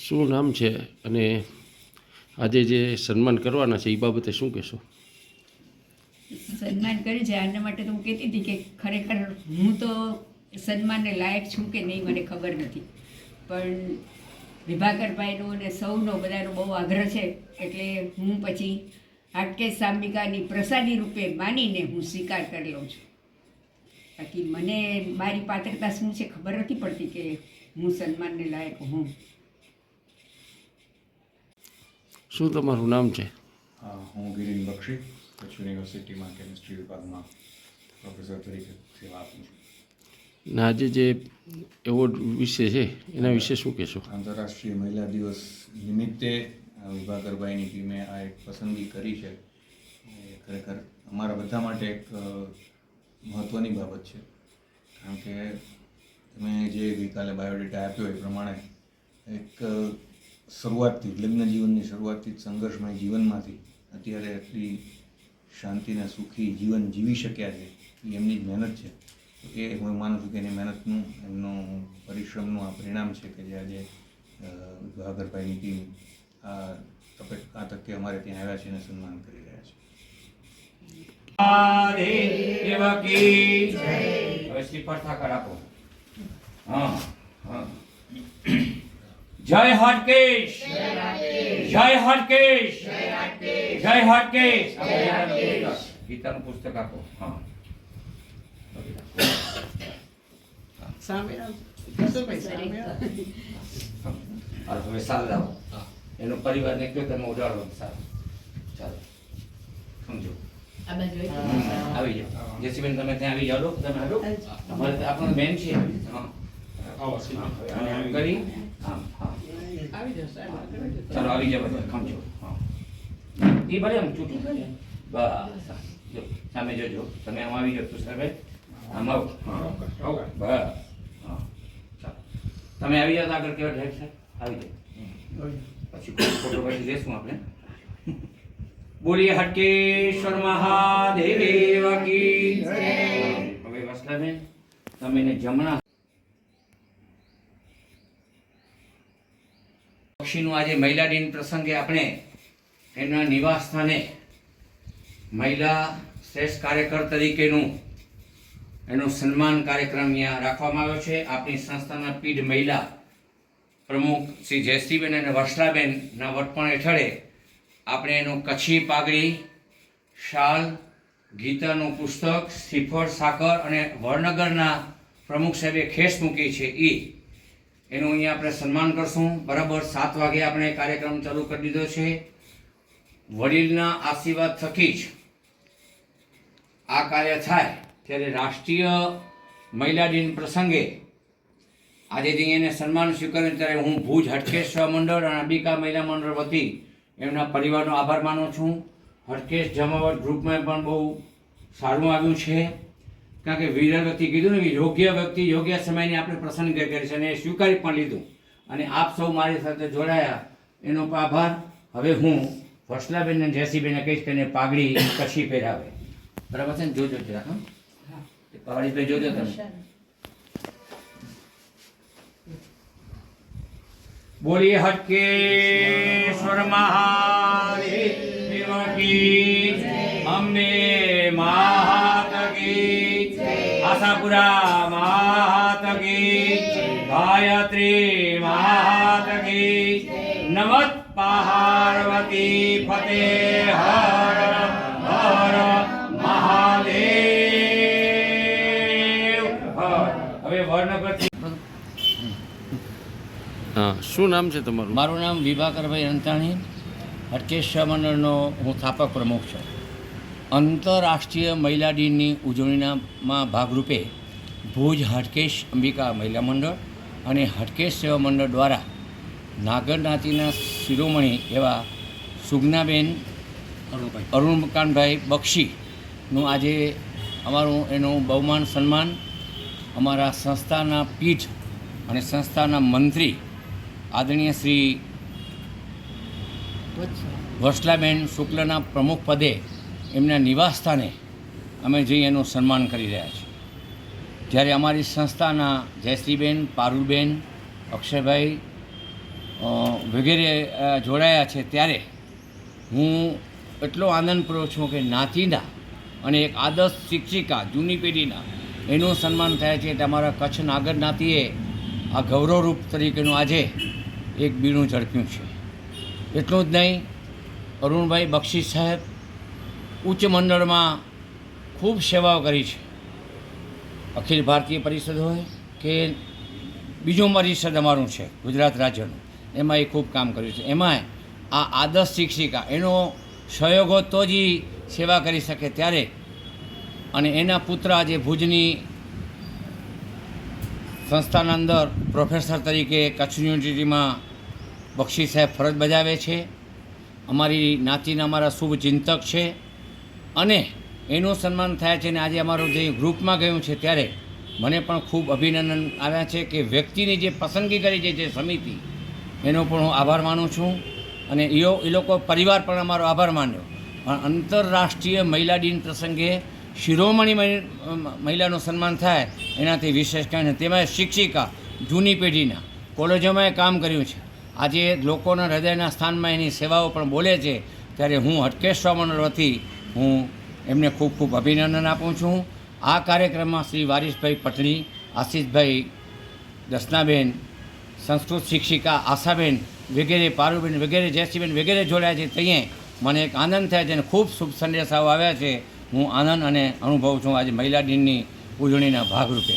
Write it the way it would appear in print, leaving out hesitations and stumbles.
શું નામ છે અને આજે જે સન્માન કરવાના છે એ બાબતે શું કહેશો? સન્માન કર્યું છે આના માટે તો હું કહેતી હતી કે ખરેખર હું તો સન્માનને લાયક છું કે નહીં મને ખબર નથી, પણ વિભાકરભાઈનો અને સૌનો બધાનો બહુ આગ્રહ છે એટલે હું પછી હાટકેશ સાંબિકાની પ્રસાદી રૂપે માનીને હું સ્વીકાર કરી લઉં છું. બાકી મને મારી પાત્રતા શું છે ખબર નથી પડતી કે હું સન્માનને લાયક હું. શું તમારું નામ છે? હું ગિરીન બક્ષી, કચ્છ યુનિવર્સિટીમાં કેમિસ્ટ્રી વિભાગમાં પ્રોફેસર તરીકે સેવા આપું છું. ને આજે જે એવોર્ડ વિશે છે એના વિશે શું કહેશો? આંતરરાષ્ટ્રીય મહિલા દિવસ નિમિત્તે વિભાકરભાઈની ટીમે આ એક પસંદગી કરી છે. એ ખરેખર અમારા બધા માટે એક મહત્ત્વની બાબત છે, કારણ કે તમે જે ગઈકાલે બાયોડેટા આપ્યો એ પ્રમાણે એક શરૂઆતથી લગ્ન જીવનની શરૂઆતથી જ સંઘર્ષમય જીવનમાંથી અત્યારે એટલી શાંતિને સુખી જીવન જીવી શક્યા છે એ એમની જ મહેનત છે. એ હું માનું છું કે એની મહેનતનું એમનું પરિશ્રમનું આ પરિણામ છે કે જે આજે વિભાકરભાઈની ટીમ આ તકે અમારે ત્યાં આવ્યા છે અને સન્માન કરી રહ્યા છે. હવે શ્રીફળ ઠાકર આપો. જય હાટકેશ, જય હાટકેશ, જય હાટકેશ. ગીતાનું પુસ્તક આપો. હવે સાલ લાવો, એનો પરિવારને કહો તમે ઉડાડો. સારું, ચાલો સમજો. આવી જાઓ જેસીબેન, તમે ત્યાં આવી જાઓ. તમે હાલો, અમારે આપણો બેન છે. કરી ચાલો આવી જાઓ બધા, ખમજો. એ ભલે આમ ચૂંટું બસ. જો સામે જોજો, તમે આમ આવી જાઓ તુષારભાઈ, આમ આવો. બસ હા, ચાલો તમે આવી જાઓ. આગળ કેવા ઢેર છે, આવી જાઓ. પછી ફોટો પછી લેશું આપણે. બોલીએ હટકેશ્વર મહાદેવ કી જય. હવે વસલાબેન તમે એને જમણા પક્ષીનું આજે મહિલા દિન પ્રસંગે આપણે એમના નિવાસ સ્થાને મહિલા શ્રેષ્ઠ કાર્યકર તરીકેનું એનું સન્માન કાર્યક્રમ અહીંયા રાખવામાં આવ્યો છે. આપણી સંસ્થાના પીઢ મહિલા પ્રમુખ શ્રી જયશ્રીબેન અને વર્ષલાબેનના વડપણ હેઠળે આપણે એનું કચ્છી પાઘડી, શાલ, ગીતાનું પુસ્તક, શ્રીફળ સાકર અને વડનગરના પ્રમુખ સાહેબે ખેસ મૂકી છે એનું અહીંયા આપણે સન્માન કરશું. બરાબર 7 વાગે આપણે કાર્યક્રમ ચાલુ કરી દીધો છે. વડીલના આશીર્વાદ થકી જ આ કાર્ય થાય ત્યારે રાષ્ટ્રીય મહિલા દિન પ્રસંગે આજે જે એને સન્માન સ્વીકાર્યું ત્યારે હું ભુજ હટકેશ સેવા મંડળ અને અંબિકા મહિલા મંડળ વતી એમના પરિવારનો આભાર માનું છું. હટકેશ જમાવટ ગ્રુપમાં પણ બહુ સારું આવ્યું છે, કારણ કે વિરલ વ્યક્તિ કીધું ને, યોગ્ય વ્યક્તિ યોગ્ય સમયની આપણે પસંદગી કરી છે અને એ સ્વીકારી પણ લીધું અને આપ સૌ મારી સાથે જોડાયા એનો આભાર. હવે હું વર્ષલાબેન અને જયસીબેનને કહીશ કે એને પાઘડી કચ્છી પહેરાવે. બરાબર છે ને? જોજો જરા. હા, પાઘડી પહેરી જોજો તમે. બોલીએ હટકેશ્વર મહાદેવ કી જય. અંબે માત કી જય. આશાપુરા માત કી જય. ગાયત્રી માત કી જય. નમઃ પાર્વતી ફતેહ હર હર મહાદેવ હર. હવે વડનગરથી હા, શું નામ છે તમારું? મારું નામ વિભાકરભાઈ અંતાણી, હટકેશ સેવા મંડળનો હું સ્થાપક પ્રમુખ છું. આંતરરાષ્ટ્રીય મહિલા દિનની ઉજવણીમાં ભાગરૂપે ભુજ હટકેશ અંબિકા મહિલા મંડળ અને હટકેશ સેવા મંડળ દ્વારા નાગર જ્ઞાતિના શિરોમણી એવા સુગનાબેન અરુણકાંતભાઈ બક્ષીનું આજે અમારું એનું બહુમાન સન્માન અમારા સંસ્થાના પીઠ અને સંસ્થાના મંત્રી આદરણીય શ્રી વર્ષલાબેન શુક્લના પ્રમુખ પદે એમના નિવાસ સ્થાને અમે જઈ એનું સન્માન કરી રહ્યા છીએ. જ્યારે અમારી સંસ્થાના જયશ્રીબેન, પારુલબેન, અક્ષયભાઈ વગેરે જોડાયા છે, ત્યારે હું એટલો આનંદપૂર્વક છું કે નાતીના અને એક આદર્શ શિક્ષિકા જૂની પેઢીના એનું સન્માન થાય છે. તમારા કચ્છ નાગર નાતીએ આ ગૌરવરૂપ તરીકેનું આજે એક બીડું ઝડપ્યું છે. એટલું જ નહીં, અરુણભાઈ બક્ષી સાહેબ ઉચ્ચ મંડળમાં ખૂબ સેવાઓ કરી છે. અખિલ ભારતીય પરિષદ હોય કે બીજું પરિષદ અમારું છે ગુજરાત રાજ્યનું, એમાં એ ખૂબ કામ કર્યું છે. એમાંય આ આદર્શ શિક્ષિકા એનો સહયોગ હોત તો જ એ સેવા કરી શકે ત્યારે. અને એના પુત્ર આજે ભુજની સંસ્થાના અંદર પ્રોફેસર તરીકે કચ્છ યુનિવર્સિટીમાં બક્ષી સાહેબ ફરજ બજાવે છે. અમારી નાતીના અમારા શુભ ચિંતક છે અને એનું સન્માન થાય છે. અને આજે અમારું જે ગ્રુપમાં ગયું છે ત્યારે મને પણ ખૂબ અભિનંદન આવ્યા છે કે વ્યક્તિની જે પસંદગી કરી છે જે સમિતિ, એનો પણ હું આભાર માનું છું. અને એ લોકો પરિવાર પણ અમારો આભાર માન્યો. પણ આંતરરાષ્ટ્રીય મહિલા દિન પ્રસંગે શિરોમણી મહિલાનું સન્માન થાય એનાથી વિશેષ કાંઈ નથી. તેમાં શિક્ષિકા જૂની પેઢીના કોલેજોમાં કામ કર્યું છે. આજે લોકોના હૃદયના સ્થાનમાં એની સેવાઓ પણ બોલે છે. ત્યારે હું હટકેશ્વર મંડળ વતી હું એમને ખૂબ ખૂબ અભિનંદન આપું છું. આ કાર્યક્રમમાં શ્રી વારીસભાઈ પટણી, આશીષભાઈ દસનાબેન, સંસ્કૃત શિક્ષિકા આશાબેન વગેરે, પારુબેન વગેરે, જયશ્રીબેન વગેરે જોડાયા છે. ત્યાં મને એક આનંદ થાય છે અને ખૂબ શુભ સંદેશાઓ આવ્યા છે. હું આનંદ અને અનુભવું છું આજે મહિલા દિનની ઉજવણીના ભાગરૂપે.